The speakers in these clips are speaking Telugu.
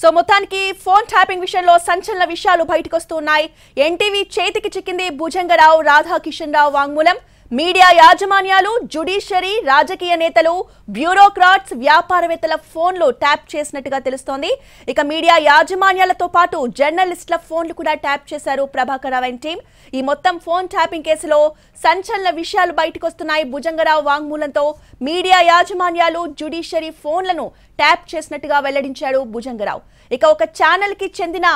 సో మొత్తానికి ఫోన్ ట్యాపింగ్ విషయంలో సంచలన విషయాలు బయటకు వస్తున్నాయి. ఎన్టీవీ చేతికి చిక్కింది భుజంగరావు రాధాకిషన్ రావు వాంగ్మూలం. మీడియా యాజమాన్యాలు, జ్యుడిషియరీ, రాజకీయ నేతలు, బ్యూరోక్రాట్స్, వ్యాపారవేత్తల ఫోన్లు ట్యాప్ చేసినట్టుగా తెలుస్తోంది. ఇక మీడియా యాజమాన్యాలతో పాటు జర్నలిస్టుల ఫోన్లు కూడా ట్యాప్ చేశారు ప్రభాకర్ రావు అండ్ టీం. ఈ మొత్తం ఫోన్ ట్యాపింగ్ కేసులో సంచలన విషయాలు బయటకు వస్తున్నాయి. భుజంగరావు వాంగ్మూలంతో మీడియా యాజమాన్యాలు, జ్యుడిషియరీ ఫోన్లను ట్యాప్ చేసినట్టుగా వెల్లడించాడు భుజంగరావు. ఇక ఒక ఛానల్ కి చెందిన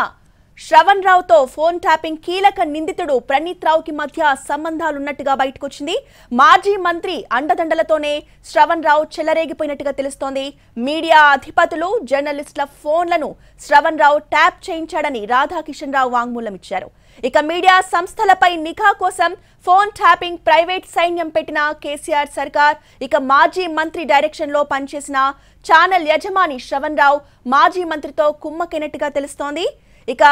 శ్రవణ్ రావుతో ఫోన్ ట్యాపింగ్ కీలక నిందితుడు ప్రణీత్ రావుకి మధ్య సంబంధాలున్నట్టుగా బయటకొచ్చింది. మాజీ మంత్రి అండదండలతోనే శ్రవణ్ రావు చెలరేగిపోయినట్టుగా తెలుస్తోంది. మీడియా అధిపతులు, జర్నలిస్టుల ఫోన్లను శ్రవణ్ రావు ట్యాప్ చేయించాడని రాధాకిషన్ రావు వాంగ్మూలం ఇచ్చారు. ఇక మీడియా సంస్థలపై నిఘా కోసం ఫోన్ ట్యాపింగ్ ప్రైవేట్ సైన్యం పెట్టిన కేసీఆర్ సర్కార్, ఇక మాజీ మంత్రి డైరెక్షన్ లో పనిచేసిన ఛానల్ యజమాని శ్రవణ్ రావు మాజీ మంత్రితో కుమ్మకైనట్టుగా తెలుస్తోంది. ఇక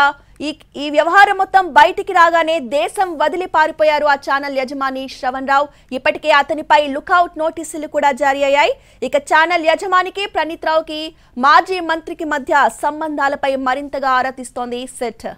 ఈ వ్యవహారం మొత్తం బయటికి రాగానే దేశం వదిలి పారిపోయారు ఆ ఛానల్ యజమాని శ్రవణ్ రావు. ఇప్పటికే అతనిపై లుకౌట్ నోటీసులు కూడా జారీ అయ్యాయి. ఇక ఛానల్ యజమానికి, ప్రణీత్ రావుకి, మాజీ మంత్రికి మధ్య సంబంధాలపై మరింతగా ఆరా తీస్తోంది సెట్.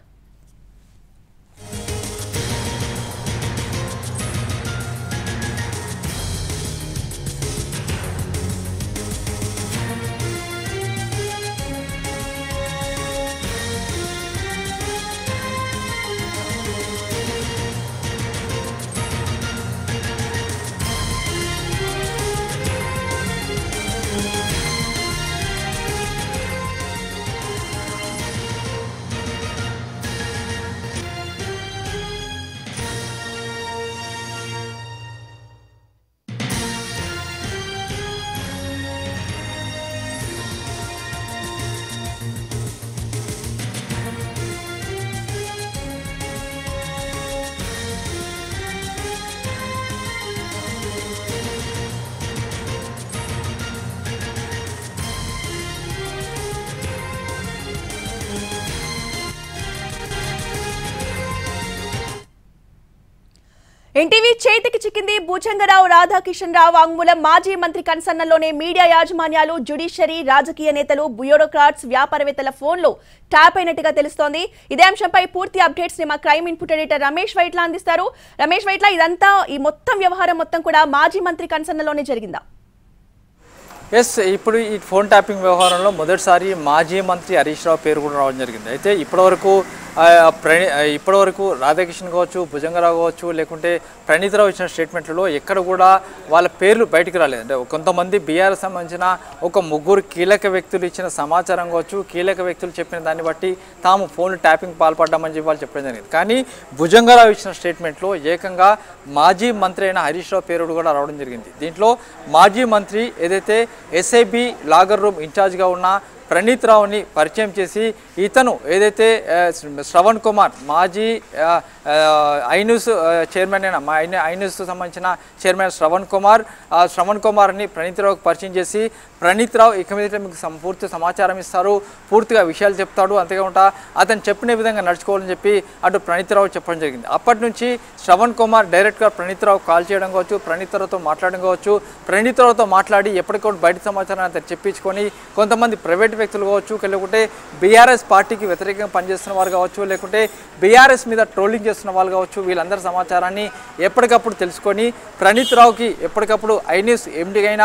ఎన్టీవీ చేతికి చిక్కింది భుజంగరావు రాధాకిషన్ రావు వాంగ్మూలం. మాజీ మంత్రి కన్సన్నల్లోనే మీడియా యాజమాన్యాలు, జ్యుడిషియరీ, రాజకీయ నేతలు, బ్యూరోక్రాట్స్, వ్యాపారవేత్తల ఫోన్లు ట్యాప్ అయినట్టుగా తెలుస్తోంది. ఇదే అంశంపై పూర్తి అప్డేట్స్ ని మా crime input editor Ramesh Vaitla అందిస్తారు. రమేష్ వైట్ల, ఇదంతా ఈ మొత్తం వ్యవహారం మొత్తం కూడా మాజీ మంత్రి కన్సన్నల్లోనే జరిగిందా? ఎస్, ఇప్పుడు ఈ ఫోన్ ట్యాపింగ్ వ్యవహారంలో మొదటిసారి మాజీ మంత్రి హరీష్ రావు పేరు కూడా రావడం జరిగింది. అయితే ఇప్పటివరకు రాధాకిషన్ కావచ్చు, భుజంగరావు కావచ్చు, లేకుంటే ప్రణీత్ రావు ఇచ్చిన స్టేట్మెంట్లలో ఎక్కడ కూడా వాళ్ళ పేర్లు బయటికి రాలేదు. అంటే కొంతమంది బీఆర్ఎస్ సంబంధించిన ఒక ముగ్గురు కీలక వ్యక్తులు ఇచ్చిన సమాచారం కావచ్చు, కీలక వ్యక్తులు చెప్పిన దాన్ని బట్టి తాము ఫోన్ ట్యాపింగ్ పాల్పడ్డామని చెప్పి వాళ్ళు చెప్పడం జరిగింది. కానీ భుజంగరావు ఇచ్చిన స్టేట్మెంట్లో ఏకంగా మాజీ మంత్రి అయిన హరీష్ రావు పేరు కూడా రావడం జరిగింది. దీంట్లో మాజీ మంత్రి ఏదైతే ఎస్ఐబి లాగర్ రూమ్ ఇన్ఛార్జ్గా ఉన్న ప్రణీత్ రావుని పరిచయం చేసి ఇతను ఏదైతే శ్రవణ్ కుమార్ మాజీ ఐన్యూస్ చైర్మన్ అయిన ఐన్యూస్ సంబంధించిన చైర్మన్ శ్రవణ్ కుమార్ని ప్రణీత్ రావుకి పరిచయం చేసి ప్రణీత్ రావు ఇక మీద మీకు పూర్తి సమాచారం ఇస్తారు, పూర్తిగా విషయాలు చెప్తాడు, అంతేకాకుండా అతను చెప్పిన విధంగా నడుచుకోవాలని చెప్పి అటు ప్రణీత్ రావు చెప్పడం జరిగింది. అప్పటి నుంచి శ్రవణ్ కుమార్ డైరెక్ట్గా ప్రణీత్ రావు కాల్ చేయడం కావచ్చు, ప్రణీత్ రావుతో మాట్లాడడం కావచ్చు, ప్రణీత్ రావుతో మాట్లాడి ఎప్పటికప్పుడు బయట సమాచారాన్ని అతను చెప్పించుకొని కొంతమంది ప్రైవేట్ వ్యక్తులు కావచ్చు, లేకుంటే బీఆర్ఎస్ పార్టీకి వ్యతిరేకంగా పనిచేస్తున్న వారు కావచ్చు, లేకుంటే బీఆర్ఎస్ మీద ట్రోలింగ్ చేస్తున్న వాళ్ళు కావచ్చు, వీళ్ళందరి సమాచారాన్ని ఎప్పటికప్పుడు తెలుసుకొని ప్రణీత్ రావుకి ఎప్పటికప్పుడు ఐన్యూస్ ఎండీ అయిన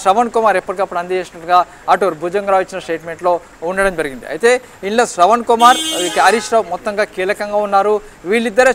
శ్రవణ్ కుమార్ ఎప్పటికప్పుడు అందజేసినట్టుగా అటు భుజంగరావు ఇచ్చిన స్టేట్మెంట్లో ఉండడం జరిగింది. అయితే ఇందులో శ్రవణ్ కుమార్, హరీష్ రావు మొత్తంగా కీలకంగా ఉన్నారు. వీళ్ళిద్దరే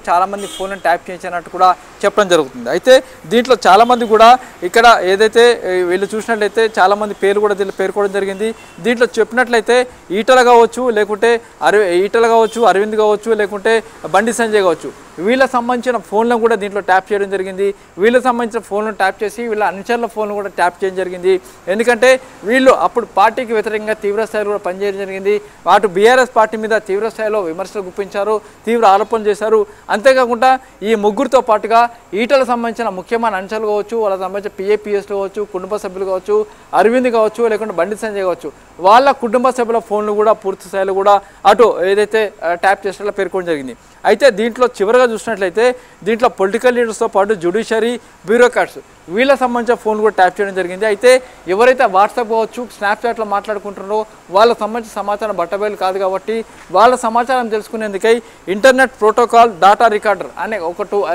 చాలామంది ఫోన్లను ట్యాప్ చేయించినట్టు కూడా చెప్పడం జరుగుతుంది. అయితే దీంట్లో చాలామంది కూడా ఇక్కడ ఏదైతే వీళ్ళు చూసినట్లయితే చాలామంది పేర్కోవడం జరిగింది. దీంట్లో చెప్పినట్లయితే ఈటల కావచ్చు, లేకుంటే అరవింద్ కావచ్చు, లేకుంటే బండి సంజయ్ కావచ్చు, వీళ్ళకి సంబంధించిన ఫోన్లను కూడా దీంట్లో ట్యాప్ చేయడం జరిగింది. వీళ్ళకి సంబంధించిన ఫోన్లను ట్యాప్ చేసి వీళ్ళ అనుచరుల ఫోన్లు కూడా ట్యాప్ చేయడం జరిగింది. ఎందుకంటే వీళ్ళు అప్పుడు పార్టీకి వ్యతిరేకంగా తీవ్ర స్థాయిలో కూడా పనిచేయడం జరిగింది. అటు బీఆర్ఎస్ పార్టీ మీద తీవ్ర స్థాయిలో విమర్శలు గుప్పించారు, తీవ్ర ఆరోపణలు చేశారు. అంతేకాకుండా ఈ ముగ్గురితో పాటుగా ఈటలకు సంబంధించిన ముఖ్యమైన అంశాలు కావచ్చు, వాళ్ళకి సంబంధించిన పిఏపిఎస్లు కావచ్చు, కుటుంబ సభ్యులు కావచ్చు, అరవింద్ కావచ్చు, లేకుంటే బండి సంజయ్ కావచ్చు, వాళ్ళ కుటుంబ సభ్యుల ఫోన్లు కూడా పూర్తి స్థాయిలో కూడా అటు ఏదైతే ట్యాప్ చేసేలా పేర్కొనడం జరిగింది. అయితే దీంట్లో చివరిగా చూసినట్లయితే దీంట్లో పొలిటికల్ లీడర్స్తో పాటు జ్యుడిషియరీ, బ్యూరోక్రాట్స్ వీళ్ళకి సంబంధించిన ఫోన్ కూడా ట్యాప్ చేయడం జరిగింది. అయితే ఎవరైతే వాట్సాప్ కావచ్చు స్నాప్చాట్లో మాట్లాడుకుంటున్నారో వాళ్ళకి సంబంధించిన సమాచారం బట్టబయలు కాదు కాబట్టి వాళ్ళ సమాచారం తెలుసుకునేందుకై ఇంటర్నెట్ ప్రోటోకాల్ డాటా రికార్డర్ అనే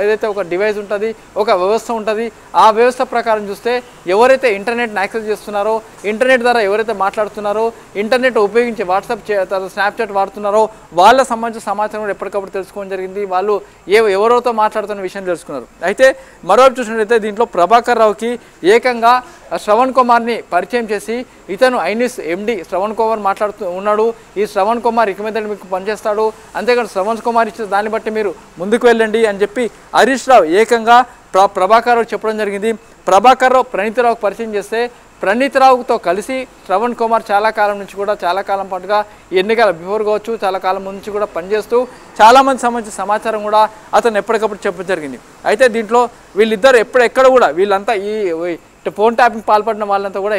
ఏదైతే ఒక డివైస్ ఉంటుంది, ఒక వ్యవస్థ ఉంటుంది. ఆ వ్యవస్థ ప్రకారం చూస్తే ఎవరైతే ఇంటర్నెట్ని యాక్సెస్ చేస్తున్నారో, ఇంటర్నెట్ ద్వారా ఎవరైతే మాట్లాడుతున్నారో, ఇంటర్నెట్ ఉపయోగించి వాట్సాప్ స్నాప్చాట్ వాడుతున్నారో వాళ్ళ సంబంధించిన సమాచారం కూడా ఎప్పటికప్పుడు తెలుసుకోవడం జరిగింది. వాళ్ళు ఎవరితో మాట్లాడుతున్న విషయం తెలుసుకున్నారు. అయితే మరోవైపు చూసినట్లయితే దీంట్లో ప్రభాకర్ రావుకి ఏకంగా శ్రవణ్ కుమార్ని పరిచయం చేసి ఇతను ఐనిస్ ఎండి శ్రవణ్ కుమార్ మాట్లాడుతూ ఉన్నాడు, ఈ శ్రవణ్ కుమార్ ఇక మీద మీకు పనిచేస్తాడు, అంతేకాదు శ్రవణ్ కుమార్ ఇచ్చిన దాన్ని బట్టి మీరు ముందుకు వెళ్ళండి అని చెప్పి హరీష్ రావు ఏకంగా ప్రభాకర్ రావు చెప్పడం జరిగింది. ప్రభాకర్ రావు ప్రణీత్ రావుకు పరిచయం చేస్తే ప్రణీత్ రావుతో కలిసి శ్రవణ్ కుమార్ చాలా కాలం పాటుగా ఎన్నికల బిఫోర్ కావచ్చు చాలా కాలం నుంచి కూడా పనిచేస్తూ చాలామంది సంబంధించిన సమాచారం కూడా అతను ఎప్పటికప్పుడు చెప్పడం జరిగింది. అయితే దీంట్లో వీళ్ళిద్దరు ఎక్కడ కూడా వీళ్ళంతా ఈ ఫోన్ ట్యాపింగ్ పాల్పడిన వాళ్ళంతా కూడా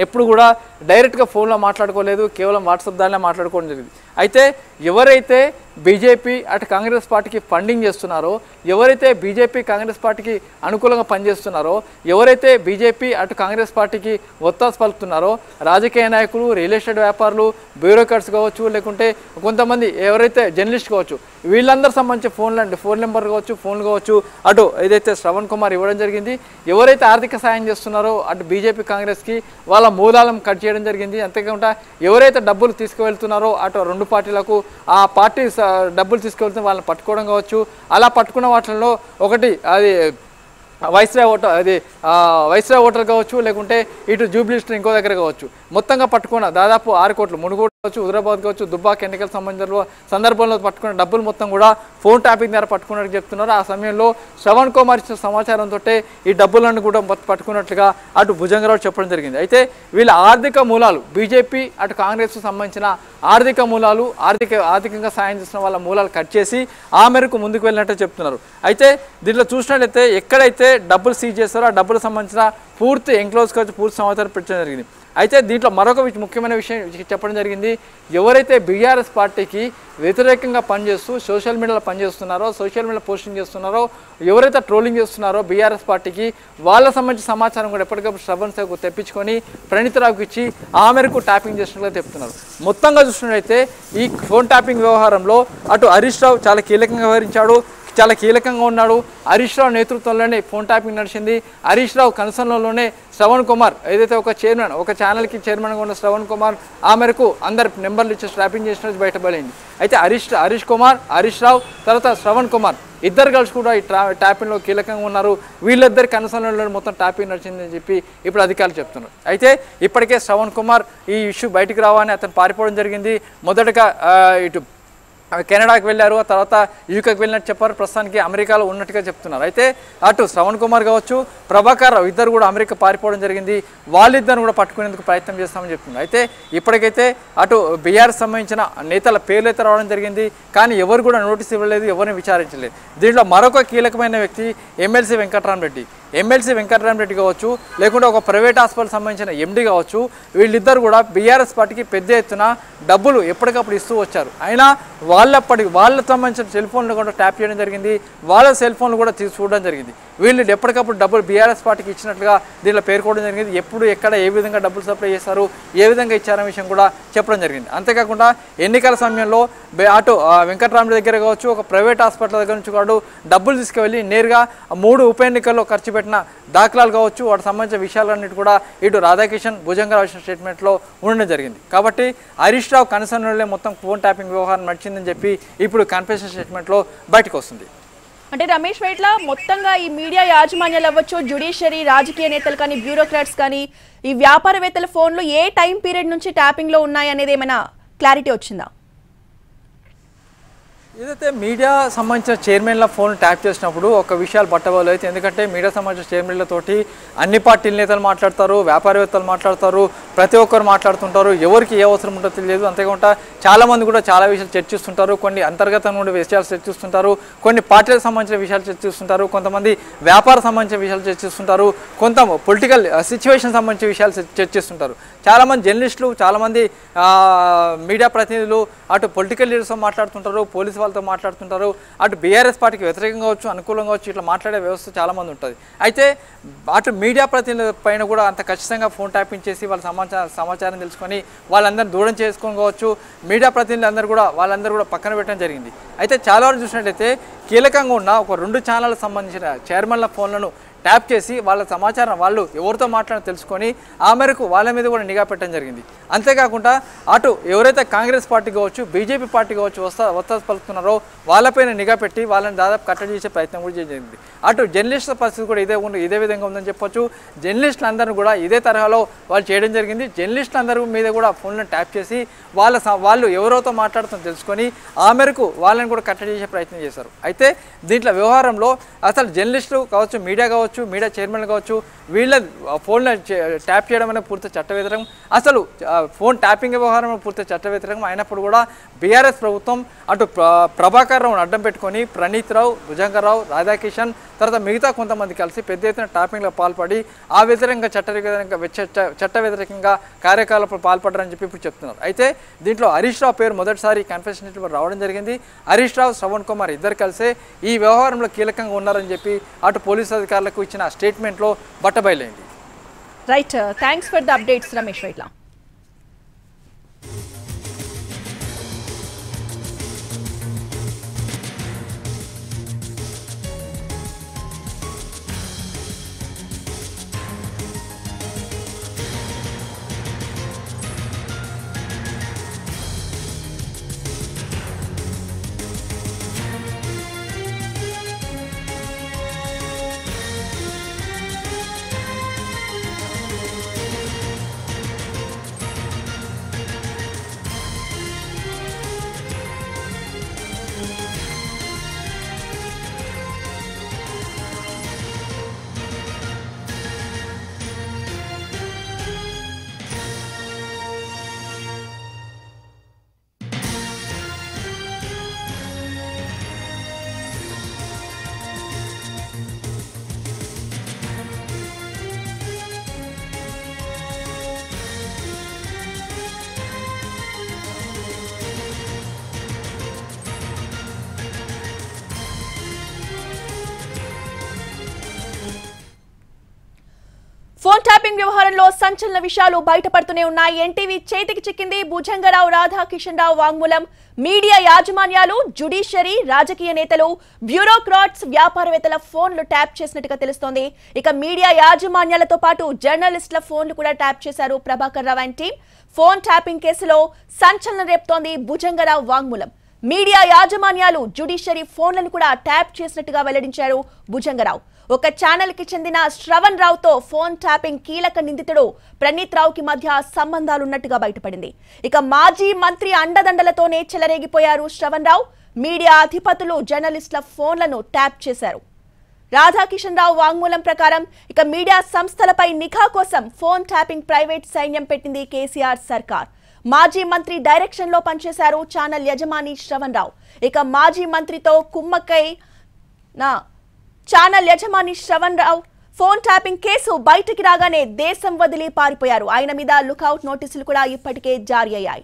ఎప్పుడు కూడా డైరెక్ట్గా ఫోన్లో మాట్లాడుకోలేదు, కేవలం వాట్సాప్ దానిలో మాట్లాడుకోవడం జరిగింది. అయితే ఎవరైతే బీజేపీ అటు కాంగ్రెస్ పార్టీకి ఫండింగ్ చేస్తున్నారో, ఎవరైతే బీజేపీ కాంగ్రెస్ పార్టీకి అనుకూలంగా పనిచేస్తున్నారో, ఎవరైతే బీజేపీ అటు కాంగ్రెస్ పార్టీకి ఒత్తాసు పలుకుతున్నారో రాజకీయ నాయకులు, రియల్ ఎస్టేట్ వ్యాపారులు, బ్యూరోక్రాట్స్ కావచ్చు, లేకుంటే కొంతమంది ఎవరైతే జర్నలిస్ట్ కావచ్చు, వీళ్ళందరూ సంబంధించి ఫోన్ నెంబర్ కావచ్చు, ఫోన్లు కావచ్చు అటు ఏదైతే శ్రవణ్ కుమార్ ఇవ్వడం జరిగింది. ఎవరైతే ఆర్థిక సాయం చేస్తున్నారో అటు బీజేపీ కాంగ్రెస్కి వాళ్ళ మూలాలను కట్ చేయడం జరిగింది. అంతేకాకుండా ఎవరైతే డబ్బులు తీసుకువెళ్తున్నారో అటు రెండు పార్టీలకు ఆ పార్టీ డబ్బులు తీసుకెళ్తే వాళ్ళని పట్టుకోవడం కావచ్చు. అలా పట్టుకున్న వాటిల్లో ఒకటి అది వైస్రాయ్ హోటల్ కావచ్చు, లేకుంటే ఇటు జూబ్లీ స్ట్రీట్ ఇంకో దగ్గర కావచ్చు. మొత్తంగా పట్టుకున్న దాదాపు 6 కోట్లు, మునుగోడు కావచ్చు, హుజరాబాద్ కావచ్చు, దుబ్బాక ఎన్నికల సందర్భంలో పట్టుకున్న డబ్బులు మొత్తం కూడా ఫోన్ ట్యాపింగ్ ద్వారా పట్టుకున్నట్టు చెప్తున్నారు. ఆ సమయంలో శ్రవణ్ కుమార్ ఇచ్చిన సమాచారంతో ఈ డబ్బులను కూడా పట్టుకున్నట్లుగా అటు భుజంగరావు చెప్పడం జరిగింది. అయితే వీళ్ళ ఆర్థిక మూలాలు బీజేపీ అటు కాంగ్రెస్కు సంబంధించిన ఆర్థిక మూలాలు, ఆర్థికంగా సాయం చేసిన వాళ్ళ మూలాలు కట్ చేసి ఆ మేరకు ముందుకు వెళ్ళినట్టు చెప్తున్నారు. అయితే దీంట్లో చూసినట్లయితే ఎక్కడైతే డబ్బులు సీజ్ చేస్తారో ఆ డబ్బులకు సంబంధించిన పూర్తి ఎంక్లోజ్ ఖర్చు పూర్తి సమాచారం పెట్టడం జరిగింది. అయితే దీంట్లో మరొక ముఖ్యమైన విషయం చెప్పడం జరిగింది. ఎవరైతే బీఆర్ఎస్ పార్టీకి వ్యతిరేకంగా పనిచేస్తూ సోషల్ మీడియాలో పనిచేస్తున్నారో, సోషల్ మీడియాలో పోస్టింగ్ చేస్తున్నారో, ఎవరైతే ట్రోలింగ్ చేస్తున్నారో బీఆర్ఎస్ పార్టీకి వాళ్ళ సంబంధించిన సమాచారం కూడా ఎప్పటికప్పుడు శ్రవణ్ సేవకు తెప్పించుకొని ప్రణీత్ రావుకి ఇచ్చి ఆ మేరకు ట్యాపింగ్ చేసినట్లుగా చెప్తున్నారు. మొత్తంగా చూసినట్లయితే ఈ ఫోన్ ట్యాపింగ్ వ్యవహారంలో అటు హరీష్ రావు చాలా కీలకంగా వ్యవహరించాడు, చాలా కీలకంగా ఉన్నాడు. హరీష్ రావు నేతృత్వంలోనే ఫోన్ ట్యాపింగ్ నడిచింది. హరీష్ రావు కన్సర్న్లోనే శ్రవణ్ కుమార్ ఏదైతే ఒక ఛానల్కి చైర్మన్గా ఉన్న శ్రవణ్ కుమార్ ఆ మేరకు అందరు నెంబర్లు ఇచ్చి ట్యాపింగ్ చేసినట్టు బయటపడింది. అయితే హరీష్ రావు తర్వాత శ్రవణ్ కుమార్ ఇద్దరు కలిసి కూడా ఈ ట్యాపింగ్లో కీలకంగా ఉన్నారు. వీళ్ళిద్దరి కన్సర్న్లో మొత్తం ట్యాపింగ్ నడిచిందని చెప్పి ఇప్పుడు అధికారులు చెప్తున్నారు. అయితే ఇప్పటికే శ్రవణ్ కుమార్ ఈ ఇష్యూ బయటికి రావాలని అతను పారిపోవడం జరిగింది. మొదటగా ఇటు కెనడాకి వెళ్ళారు, ఆ తర్వాత యూకేకి వెళ్ళినట్టు చెప్పారు. ప్రస్తుతానికి అమెరికాలో ఉన్నట్టుగా చెప్తున్నారు. అయితే అటు శ్రవణ్ కుమార్ కావచ్చు, ప్రభాకర్ రావు ఇద్దరు కూడా అమెరికా పారిపోవడం జరిగింది. వాళ్ళిద్దరు కూడా పట్టుకునేందుకు ప్రయత్నం చేస్తామని చెప్తున్నారు. అయితే ఇప్పటికైతే అటు బీఆర్ఎస్ సంబంధించిన నేతల పేర్లు అయితే రావడం జరిగింది, కానీ ఎవరు కూడా నోటీస్ ఇవ్వలేదు, ఎవరిని విచారించలేదు. దీంట్లో మరొక కీలకమైన వ్యక్తి ఎమ్మెల్సీ వెంకటరామరెడ్డి కావచ్చు, లేకుంటే ఒక ప్రైవేట్ హాస్పిటల్ సంబంధించిన ఎండి కావచ్చు, వీళ్ళిద్దరు కూడా బీఆర్ఎస్ పార్టీకి పెద్ద ఎత్తున డబ్బులు ఎప్పటికప్పుడు ఇస్తూ వచ్చారు. అయినా వాళ్ళ సంబంధించిన సెల్ ఫోన్లు కూడా ట్యాప్ చేయడం జరిగింది, వాళ్ళ సెల్ ఫోన్లు కూడా చూడడం జరిగింది. వీళ్ళు ఎప్పటికప్పుడు డబ్బులు బీఆర్ఎస్ పార్టీకి ఇచ్చినట్లుగా దీంట్లో పేర్కోవడం జరిగింది. ఎప్పుడు ఎక్కడ ఏ విధంగా డబ్బులు సప్లై చేస్తారు, ఏ విధంగా ఇచ్చారనే విషయం కూడా చెప్పడం జరిగింది. అంతేకాకుండా ఎన్నికల సమయంలో అటు వెంకటరామరెడ్డి దగ్గర కావచ్చు, ఒక ప్రైవేట్ హాస్పిటల్ దగ్గర నుంచి కూడా డబ్బులు తీసుకువెళ్ళి నేరుగా 3 ఉప ఎన్నికల్లో ఖర్చు పెట్టిన దాఖలాలు కావచ్చు, వాటికి సంబంధించిన విషయాలన్నిటి కూడా ఇటు రాధాకిషన్ భుజంగరావు ఇచ్చిన స్టేట్మెంట్లో ఉండడం జరిగింది. కాబట్టి హరీష్ రావు కన్సర్న్లో మొత్తం ఫోన్ ట్యాపింగ్ వ్యవహారం నడిచిందని చెప్పి ఇప్పుడు కన్ఫెషన్ స్టేట్మెంట్లో బయటకు వస్తుంది. అంటే రమేష్ వైట్ల మొత్తంగా ఈ మీడియా యాజమాన్యాలు అవ్వచ్చు, జ్యుడిషియరీ, రాజకీయ నేతలు కానీ, బ్యూరోక్రాట్స్ కానీ, ఈ వ్యాపారవేత్తల ఫోన్లు ఏ టైం పీరియడ్ నుంచి ట్యాపింగ్లో ఉన్నాయి అనేది ఏమైనా క్లారిటీ వచ్చిందా? ఏదైతే మీడియా సంబంధించిన చైర్మన్ల ఫోన్ ట్యాప్ చేసినప్పుడు ఒక విషయాలు పట్టవాలి. అయితే ఎందుకంటే మీడియా సంబంధించిన చైర్మన్లతోటి అన్ని పార్టీల నేతలు మాట్లాడతారు, వ్యాపారవేత్తలు మాట్లాడతారు, ప్రతి ఒక్కరు మాట్లాడుతుంటారు, ఎవరికి ఏ అవసరం ఉంటుందో తెలియదు. అంతేకాకుండా చాలామంది కూడా చాలా విషయాలు చర్చిస్తుంటారు, కొన్ని అంతర్గతంగా ఉండే విషయాలు చర్చిస్తుంటారు, కొన్ని పార్టీలకు సంబంధించిన విషయాలు చర్చిస్తుంటారు, కొంతమంది వ్యాపార సంబంధించిన విషయాలు చర్చిస్తుంటారు, కొంత పొలిటికల్ సిచ్యువేషన్ సంబంధించిన విషయాలు చర్చిస్తుంటారు. చాలామంది జర్నలిస్టులు, చాలామంది మీడియా ప్రతినిధులు అటు పొలిటికల్ లీడర్స్తో మాట్లాడుతుంటారు, పోలీసు వాళ్ళతో మాట్లాడుతుంటారు, అటు బీఆర్ఎస్ పార్టీకి వ్యతిరేకంగా కావచ్చు, అనుకూలంగా కావచ్చు, ఇట్లా మాట్లాడే వ్యవస్థ చాలామంది ఉంటుంది. అయితే అటు మీడియా ప్రతినిధుల పైన కూడా అంత ఖచ్చితంగా ఫోన్ ట్యాపింగ్ చేసి వాళ్ళ సమాచారం తెలుసుకొని వాళ్ళందరినీ దూరం చేసుకొని కావచ్చు, మీడియా ప్రతినిధులు వాళ్ళందరూ కూడా పక్కన పెట్టడం జరిగింది. అయితే చాలా వరకు చూసినట్లయితే కీలకంగా ఉన్న ఒక 2 ఛానళ్ళకు సంబంధించిన చైర్మన్ల ఫోన్లను ట్యాప్ చేసి వాళ్ళ సమాచారం వాళ్ళు ఎవరితో మాట్లాడి తెలుసుకొని ఆ మేరకు వాళ్ళ మీద కూడా నిఘా పెట్టడం జరిగింది. అంతేకాకుండా అటు ఎవరైతే కాంగ్రెస్ పార్టీ కావచ్చు, బీజేపీ పార్టీ కావచ్చు వత్తాసు పలుకుతున్నారో వాళ్ళపైన నిఘా పెట్టి వాళ్ళని దాదాపు కట్టడి చేసే ప్రయత్నం కూడా జరిగింది. అటు జర్నలిస్టుల పరిస్థితి కూడా ఇదే విధంగా ఉందని చెప్పొచ్చు. జర్నలిస్టులందరూ కూడా ఇదే తరహాలో వాళ్ళు చేయడం జరిగింది. జర్నలిస్టులందరూ మీద కూడా ఫోన్లను ట్యాప్ చేసి వాళ్ళు ఎవరితో మాట్లాడుతుందో తెలుసుకొని ఆ మేరకు వాళ్ళని కూడా కట్టడి చేసే ప్రయత్నం చేశారు. అయితే దీంట్లో వ్యవహారంలో అసలు జర్నలిస్టులు కావచ్చు, మీడియా కావచ్చు, మీడియా చైర్మన్లు కావచ్చు, వీళ్ళ ఫోన్లు ట్యాప్ చేయడం అనేది పూర్తి చట్ట వ్యతిరేకం. అసలు ఫోన్ ట్యాపింగ్ వ్యవహారం పూర్తి చట్ట వ్యతిరేకం అయినప్పుడు కూడా బీఆర్ఎస్ ప్రభుత్వం అటు ప్రభాకర్ రావును అడ్డం పెట్టుకొని ప్రణీత్ రావు, భుజంగరావు, రాధాకిషన్ తర్వాత మిగతా కొంతమంది కలిసి పెద్ద ఎత్తున ట్యాపింగ్లో పాల్పడి ఆ వ్యతిరేకంగా చట్ట వ్యతిరేకంగా కార్యకలాపాలు పాల్పడ్డారని చెప్పి ఇప్పుడు చెప్తున్నారు. అయితే దీంట్లో హరీష్ రావు పేరు మొదటిసారి కన్ఫెషన్ రావడం జరిగింది. హరీష్ రావు, శ్రవణ్ కుమార్ ఇద్దరు కలిసే ఈ వ్యవహారంలో కీలకంగా ఉన్నారని చెప్పి అటు పోలీసు అధికారులకు ఇచ్చిన స్టేట్మెంట్లో బట్టబయలైంది. Right, thanks for the updates Ramesh Vytla. Phone tapping వ్యవహారంలో సంచలన విషయాలు బయటపడుతూనే ఉన్నాయి. ఎన్టీవీ చేతికి చిక్కింది భుజంగరావు, రాధాకిషన్ రావు వాంగ్మూలం. మీడియా యాజమాన్యాలు, జ్యుడిషియరీ, రాజకీయ నేతలు, బ్యూరోక్రాట్స్, వ్యాపారవేత్తల ఫోన్లు ట్యాప్ చేసినట్టుగా తెలుస్తోంది. ఇక మీడియా యాజమాన్యాలతో పాటు జర్నలిస్టుల ఫోన్లు కూడా ట్యాప్ చేశారు Prabhakar Rao and team. Phone tapping కేసులో సంచలనం రేపుతోంది భుజంగరావు వాంగ్మూలం. మీడియా యాజమాన్యాలు, జ్యుడిషియరీ ఫోన్లను కూడా ట్యాప్ చేసినట్టుగా వెల్లడించారు భుజంగరావు. ఒక ఛానల్ కి చెందిన శ్రవణ్ రావుతో ఫోన్ ట్యాపింగ్ కీలక నిందితుడు ప్రణీత్ రావుకి మధ్య సంబంధాలున్నట్టుగా బయటపడింది. ఇక మాజీ మంత్రి అండదండలతోనే చెలరేగిపోయారు శ్రవణ్ రావు. మీడియా అధిపతులు, జర్నలిస్టుల ఫోన్లను ట్యాప్ చేశారు. రాధాకిషన్ రావు వాంగ్మూలం ప్రకారం ఇక మీడియా సంస్థలపై నిఘా కోసం ఫోన్ ట్యాపింగ్ ప్రైవేట్ సైన్యం పెట్టింది కేసీఆర్ సర్కార్. మాజీ మంత్రి డైరెక్షన్ లో పనిచేశారు ఛానల్ యజమాని శ్రవణ్ రావు. ఇక మాజీ మంత్రితో కుమ్మక్కై ఛానల్ యజమాని శ్రవణ్ రావు ఫోన్ ట్యాపింగ్ కేసు బయటికి రాగానే దేశం వదిలి పారిపోయారు. ఆయన మీద లుకౌట్ నోటీసులు కూడా ఇప్పటికే జారీ అయ్యాయి.